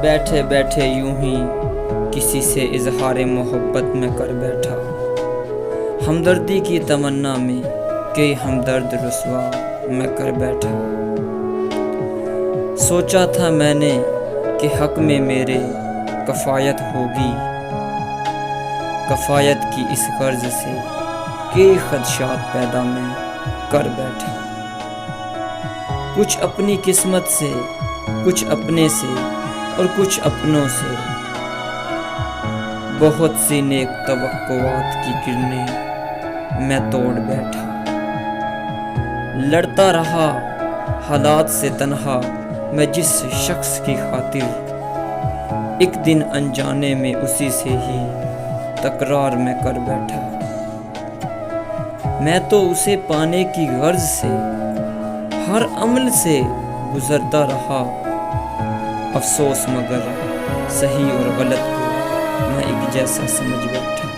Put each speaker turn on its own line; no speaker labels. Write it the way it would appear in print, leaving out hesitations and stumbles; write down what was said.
بیٹھے بیٹھے یوں ہی کسی سے اظہار محبت میں کر بیٹھا، ہمدردی کی تمنا میں کئی ہمدرد رسوا میں کر بیٹھا۔ سوچا تھا میں نے کہ حق میں میرے کفایت ہوگی، کفایت کی اس غرض سے کئی خدشات پیدا میں کر بیٹھا۔ کچھ اپنی قسمت سے، کچھ اپنے سے اور کچھ اپنوں سے، بہت سی نیک توقعات کی کرنیں میں توڑ بیٹھا۔ لڑتا رہا حالات سے تنہا میں جس شخص کی خاطر، ایک دن انجانے میں اسی سے ہی تکرار میں کر بیٹھا۔ میں تو اسے پانے کی غرض سے ہر عمل سے گزرتا رہا، افسوس مگر صحیح اور غلط کو میں ایک جیسا سمجھ بیٹھا۔